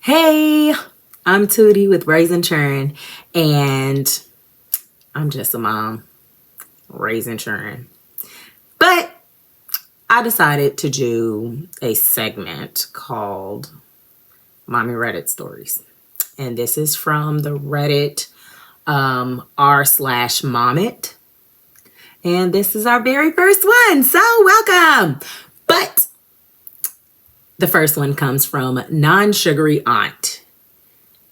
Hey, I'm Tootie with Raising Churren, and I'm just a mom raising Churren. But I decided to do a segment called Mommy Reddit Stories. And this is from the Reddit r/momit. And this is our very first one. So welcome. But the first one comes from Non-Sugary Aunt,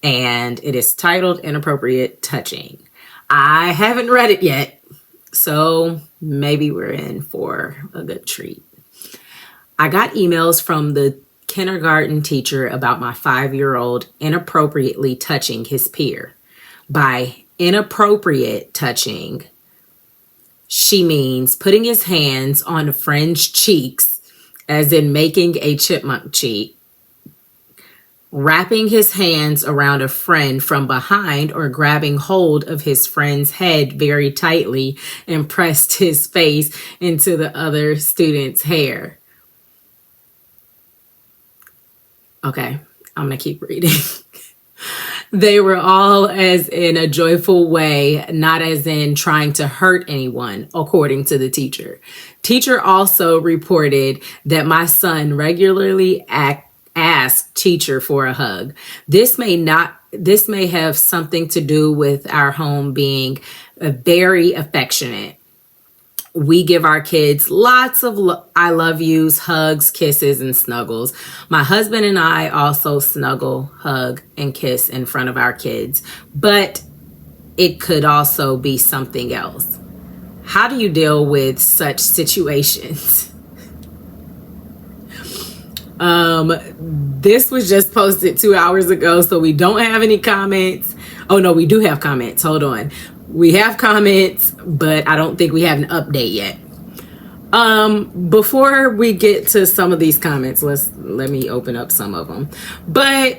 and it is titled Inappropriate Touching. I haven't read it yet, so maybe we're in for a good treat. I got emails from the kindergarten teacher about my 5-year-old inappropriately touching his peer. By inappropriate touching, she means putting his hands on a friend's cheeks, as in making a chipmunk cheek, wrapping his hands around a friend from behind or grabbing hold of his friend's head very tightly and pressed his face into the other student's hair. Okay, I'm going to keep reading. They were all as in a joyful way, not as in trying to hurt anyone, according to the teacher. Teacher also reported that my son regularly asked teacher for a hug. This may have something to do with our home being very affectionate. We give our kids lots of I love yous, hugs, kisses, and snuggles. My husband and I also snuggle, hug, and kiss in front of our kids, but it could also be something else. How do you deal with such situations? This was just posted 2 hours ago, so we don't have any comments. Oh no, we do have comments. Hold on. We have comments, but I don't think we have an update yet. Before we get to some of these comments, let me open up some of them. But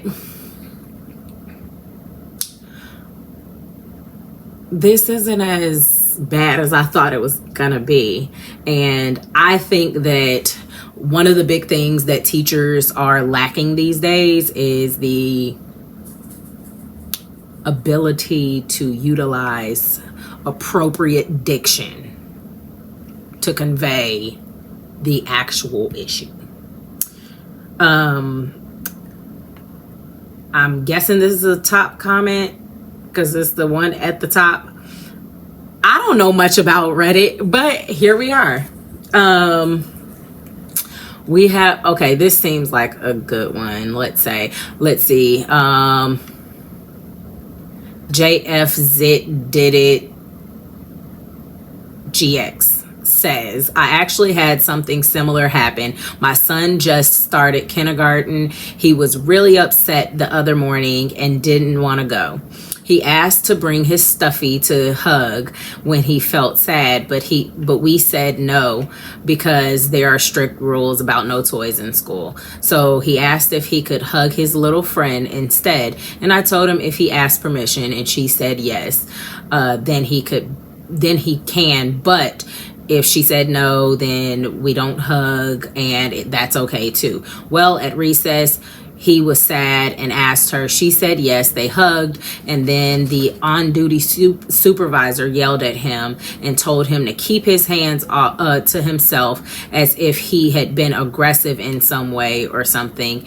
this isn't as bad as I thought it was gonna be. And I think that one of the big things that teachers are lacking these days is the ability to utilize appropriate diction to convey the actual issue. I'm guessing this is a top comment because it's the one at the top. I don't know much about Reddit, but here we are. We have, okay, this seems like a good one. Let's see. JF Zit Did It GX says, I actually had something similar happen. My son just started kindergarten. He was really upset the other morning and didn't want to go. He asked to bring his stuffy to hug when he felt sad, but we said no because there are strict rules about no toys in school. So he asked if he could hug his little friend instead, and I told him if he asked permission, and she said yes, then he can, but if she said no, then we don't hug, and that's okay too. Well, at recess, he was sad and asked her. She said yes, they hugged, and then the on-duty supervisor yelled at him and told him to keep his hands to himself as if he had been aggressive in some way or something.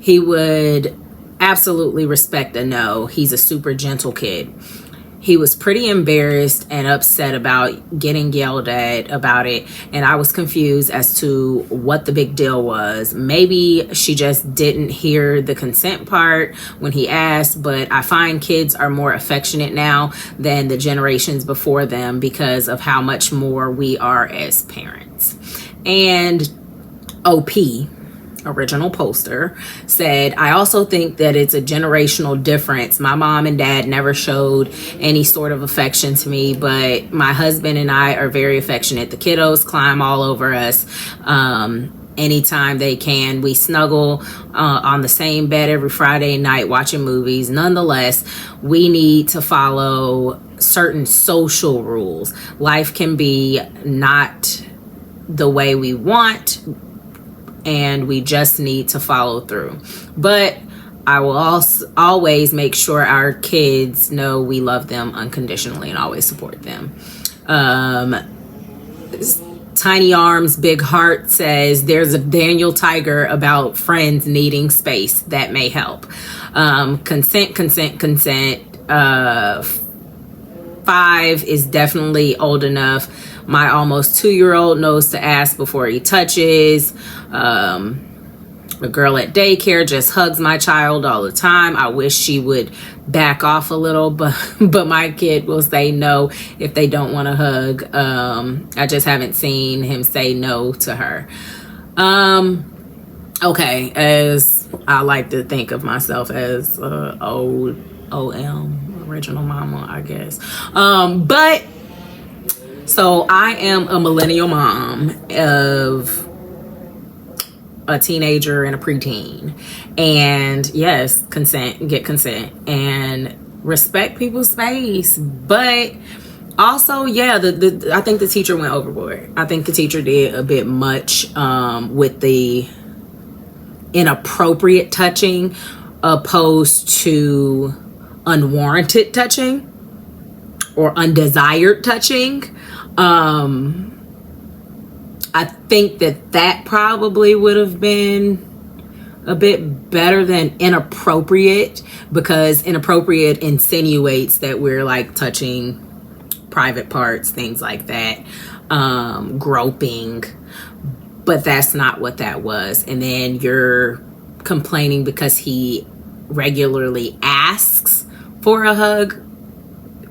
He would absolutely respect a no. He's a super gentle kid. He was pretty embarrassed and upset about getting yelled at about it, and I was confused as to what the big deal was. Maybe she just didn't hear the consent part when he asked, but I find kids are more affectionate now than the generations before them because of how much more we are as parents. And OP, original poster, said, I also think that it's a generational difference. My mom and dad never showed any sort of affection to me, but my husband and I are very affectionate. The kiddos climb all over us. anytime they can. We snuggle on the same bed every Friday night watching movies. Nonetheless, we need to follow certain social rules. Life can be not the way we want, and we just need to follow through. But I will also always make sure our kids know we love them unconditionally and always support them. Tiny Arms Big Heart says there's a Daniel Tiger about friends needing space that may help. Consent. 5 is definitely old enough. My almost 2-year-old knows to ask before he touches. A girl at daycare just hugs my child all the time. I wish she would back off a little, but my kid will say no if they don't want to hug. I just haven't seen him say no to her. Okay, as I like to think of myself as old OM, original mama, I guess. But so I am a millennial mom of a teenager and a preteen, and yes, get consent and respect people's space. But also, yeah, I think the teacher went overboard. I think the teacher did a bit much with the inappropriate touching opposed to unwarranted touching or undesired touching. I think that probably would have been a bit better than inappropriate, because inappropriate insinuates that we're like touching private parts, things like that, groping, but that's not what that was. And then you're complaining because he regularly asks for a hug.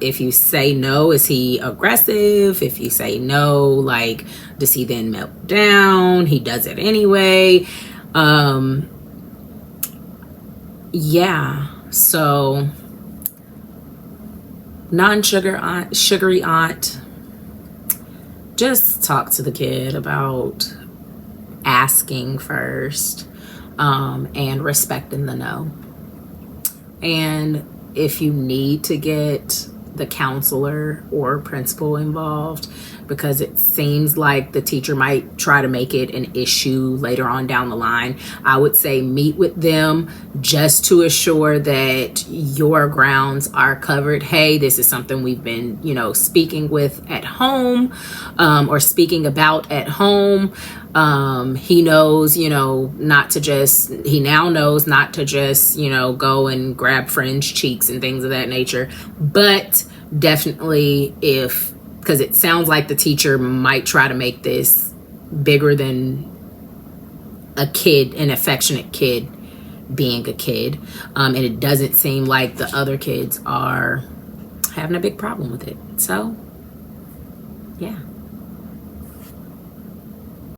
If you say no, is he aggressive? If you say no, like, does he then melt down? He does it anyway. Yeah. So, sugary aunt, just talk to the kid about asking first, and respecting the no. And if you need to get the counselor or principal involved, because it seems like the teacher might try to make it an issue later on down the line, I would say meet with them just to assure that your grounds are covered. Hey, this is something we've been, speaking with at home, or speaking about at home. He knows, he now knows not to just, go and grab friends' cheeks and things of that nature. But definitely because it sounds like the teacher might try to make this bigger than a kid, an affectionate kid being a kid. And it doesn't seem like the other kids are having a big problem with it. So, yeah.